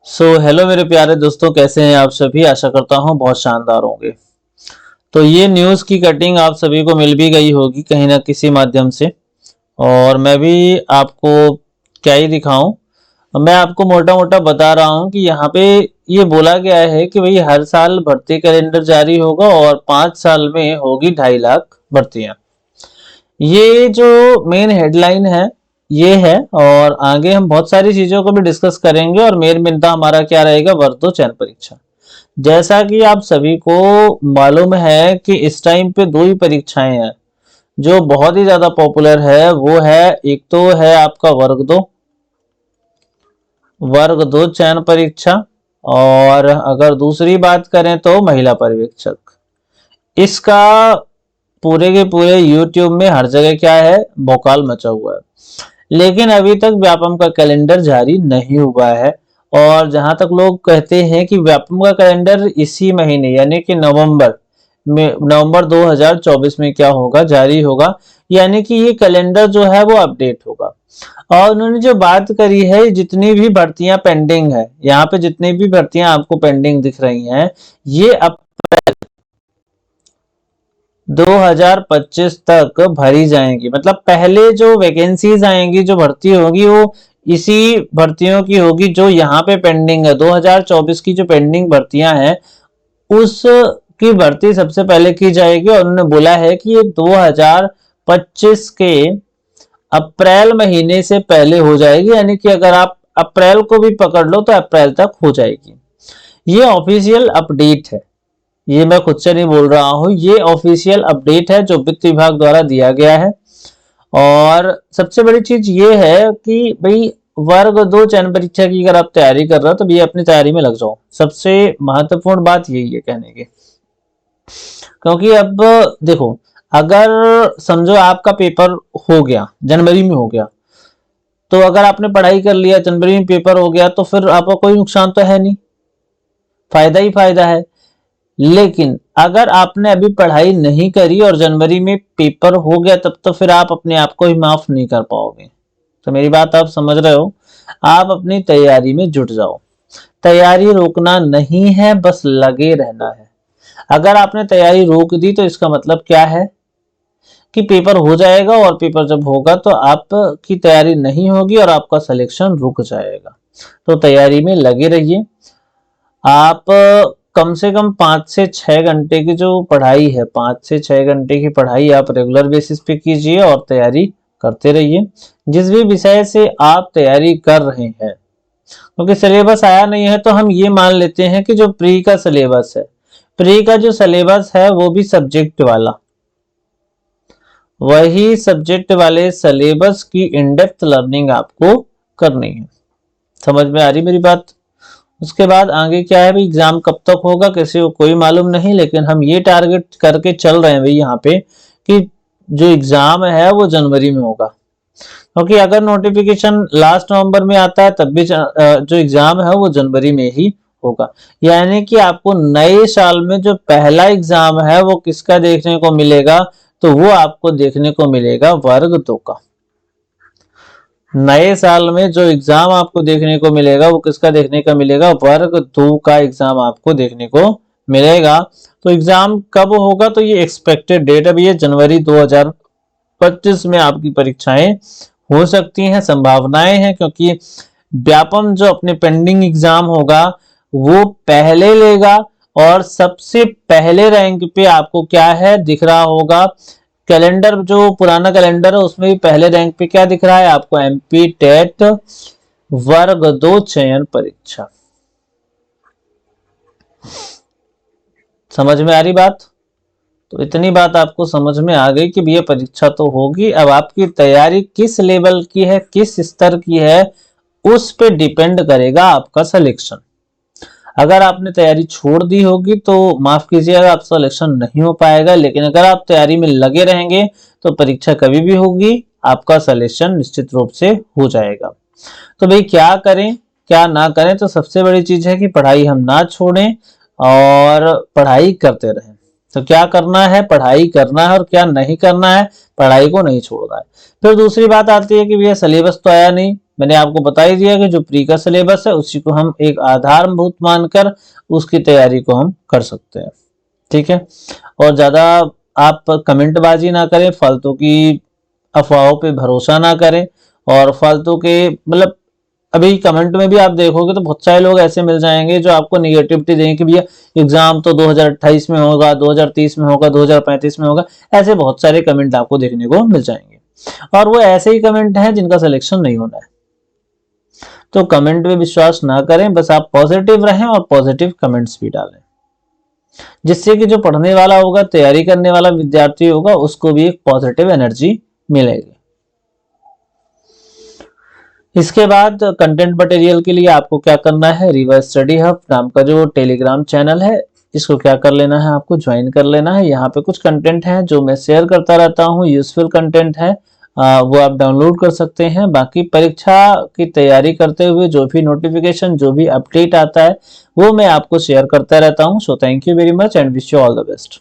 Hello मेरे प्यारे दोस्तों, कैसे हैं आप सभी। आशा करता हूं बहुत शानदार होंगे। तो ये न्यूज़ की कटिंग आप सभी को मिल भी गई होगी कहीं ना किसी माध्यम से। और मैं भी आपको क्या ही दिखाऊं। मैं आपको मोटा मोटा बता रहा हूं कि यहाँ पे ये बोला गया है कि भाई हर साल भर्ती कैलेंडर जारी होगा और 5 साल में होगी 2.5 लाख भर्तियां। ये जो मेन हेडलाइन है ये है। और आगे हम बहुत सारी चीजों को भी डिस्कस करेंगे और मेन मुद्दा हमारा क्या रहेगा, वर्ग 2 चयन परीक्षा। जैसा कि आप सभी को मालूम है कि इस टाइम पे दो ही परीक्षाएं हैं जो बहुत ही ज्यादा पॉपुलर है। वो है, एक तो है आपका वर्ग 2 चयन परीक्षा, और अगर दूसरी बात करें तो महिला पर्यवेक्षक। इसका पूरे के पूरे यूट्यूब में हर जगह क्या है, भौकाल मचा हुआ है। लेकिन अभी तक व्यापम का कैलेंडर जारी नहीं हुआ है। और जहां तक लोग कहते हैं कि व्यापम का कैलेंडर इसी महीने यानी कि नवंबर 2024 में क्या होगा, जारी होगा। यानी कि ये कैलेंडर जो है वो अपडेट होगा। और उन्होंने जो बात करी है, जितनी भी भर्तियां पेंडिंग है, यहाँ पे जितनी भी भर्तियां आपको पेंडिंग दिख रही हैं, ये 2025 तक भरी जाएंगी। मतलब पहले जो वैकेंसीज आएंगी, जो भर्ती होगी, वो इसी भर्तियों की होगी जो यहाँ पे पेंडिंग है। 2024 की जो पेंडिंग भर्तियां हैं उस की भर्ती सबसे पहले की जाएगी। और उन्होंने बोला है कि ये 2025 के अप्रैल महीने से पहले हो जाएगी। यानी कि अगर आप अप्रैल को भी पकड़ लो तो अप्रैल तक हो जाएगी। ये ऑफिशियल अपडेट है, ये मैं खुद से नहीं बोल रहा हूं, ये ऑफिशियल अपडेट है जो वित्त विभाग द्वारा दिया गया है। और सबसे बड़ी चीज ये है कि भाई वर्ग 2 चयन परीक्षा की अगर आप तैयारी कर रहे हो तो ये अपनी तैयारी में लग जाओ। सबसे महत्वपूर्ण बात यही है कहने की। क्योंकि अब देखो, अगर समझो आपका पेपर हो गया, जनवरी में हो गया, तो अगर आपने पढ़ाई कर लिया, जनवरी में पेपर हो गया, तो फिर आपका कोई नुकसान तो है नहीं, फायदा ही फायदा है। लेकिन अगर आपने अभी पढ़ाई नहीं करी और जनवरी में पेपर हो गया, तब तो फिर आप अपने आप को ही माफ नहीं कर पाओगे। तो मेरी बात आप समझ रहे हो। आप अपनी तैयारी में जुट जाओ। तैयारी रोकना नहीं है, बस लगे रहना है। अगर आपने तैयारी रोक दी तो इसका मतलब क्या है कि पेपर हो जाएगा, और पेपर जब होगा तो आपकी तैयारी नहीं होगी और आपका सिलेक्शन रुक जाएगा। तो तैयारी में लगे रहिए। आप कम से कम 5 से 6 घंटे की जो पढ़ाई है, 5 से 6 घंटे की पढ़ाई आप रेगुलर बेसिस पे कीजिए और तैयारी करते रहिए। जिस भी विषय से आप तैयारी कर रहे हैं, क्योंकि सिलेबस आया नहीं है तो हम ये मान लेते हैं कि जो प्री का सिलेबस है, प्री का जो सिलेबस है वो भी सब्जेक्ट वाला, वही सब्जेक्ट वाले सिलेबस की इन डेप्थ लर्निंग आपको करनी है। समझ में आ रही मेरी बात। उसके बाद आगे क्या है भाई, एग्जाम कब तक होगा किसी को कोई मालूम नहीं। लेकिन हम ये टारगेट करके चल रहे हैं भाई यहाँ पे कि जो एग्जाम है वो जनवरी में होगा। क्योंकि अगर नोटिफिकेशन लास्ट नवंबर में आता है तब भी जो एग्जाम है वो जनवरी में ही होगा। यानी कि आपको नए साल में जो पहला एग्जाम है वो किसका देखने को मिलेगा, तो वो आपको देखने को मिलेगा वर्ग 2 का। नए साल में जो एग्जाम आपको देखने को मिलेगा वो किसका देखने का मिलेगा, वर्ग 2 का एग्जाम आपको देखने को मिलेगा। तो एग्जाम कब होगा, तो ये एक्सपेक्टेड डेट अभी है जनवरी 2025 में आपकी परीक्षाएं हो सकती हैं, संभावनाएं हैं। क्योंकि व्यापम जो अपने पेंडिंग एग्जाम होगा वो पहले लेगा, और सबसे पहले रैंक पे आपको क्या है दिख रहा होगा, कैलेंडर जो पुराना कैलेंडर है उसमें भी पहले रैंक पे क्या दिख रहा है आपको, एमपी टेट वर्ग 2 चयन परीक्षा। समझ में आ रही बात। तो इतनी बात आपको समझ में आ गई कि भैया परीक्षा तो होगी। अब आपकी तैयारी किस लेवल की है, किस स्तर की है, उस पे डिपेंड करेगा आपका सिलेक्शन। अगर आपने तैयारी छोड़ दी होगी तो माफ कीजिएगा, आप सिलेक्शन नहीं हो पाएगा। लेकिन अगर आप तैयारी में लगे रहेंगे तो परीक्षा कभी भी होगी, आपका सिलेक्शन निश्चित रूप से हो जाएगा। तो भाई क्या करें क्या ना करें, तो सबसे बड़ी चीज है कि पढ़ाई हम ना छोड़ें और पढ़ाई करते रहें। तो क्या करना है, पढ़ाई करना है, और क्या नहीं करना है, पढ़ाई को नहीं छोड़ना है। फिर दूसरी बात आती है कि भैया सिलेबस तो आया नहीं, मैंने आपको बता ही दिया कि जो प्री का सिलेबस है उसी को हम एक आधारभूत मानकर उसकी तैयारी को हम कर सकते हैं। ठीक है, और ज्यादा आप कमेंटबाजी ना करें, फालतू की अफवाहों पे भरोसा ना करें, और फालतू के मतलब अभी कमेंट में भी आप देखोगे तो बहुत सारे लोग ऐसे मिल जाएंगे जो आपको निगेटिविटी देंगे कि भैया एग्जाम तो 2028 में होगा, 2030 में होगा, 2035 में होगा। ऐसे बहुत सारे कमेंट आपको देखने को मिल जाएंगे, और वो ऐसे ही कमेंट हैं जिनका सिलेक्शन नहीं होना है। तो कमेंट पे विश्वास ना करें, बस आप पॉजिटिव रहें और पॉजिटिव कमेंट्स भी डालें, जिससे कि जो पढ़ने वाला होगा, तैयारी करने वाला विद्यार्थी होगा, उसको भी एक पॉजिटिव एनर्जी मिलेगी। इसके बाद कंटेंट मटेरियल के लिए आपको क्या करना है, रिवा स्टडी हब नाम का जो टेलीग्राम चैनल है, इसको क्या कर लेना है, आपको ज्वाइन कर लेना है। यहाँ पे कुछ कंटेंट है जो मैं शेयर करता रहता हूँ, यूजफुल कंटेंट है, वो आप डाउनलोड कर सकते हैं। बाकी परीक्षा की तैयारी करते हुए जो भी नोटिफिकेशन, जो भी अपडेट आता है, वो मैं आपको शेयर करता रहता हूँ। So thank you very much and wish you all the best.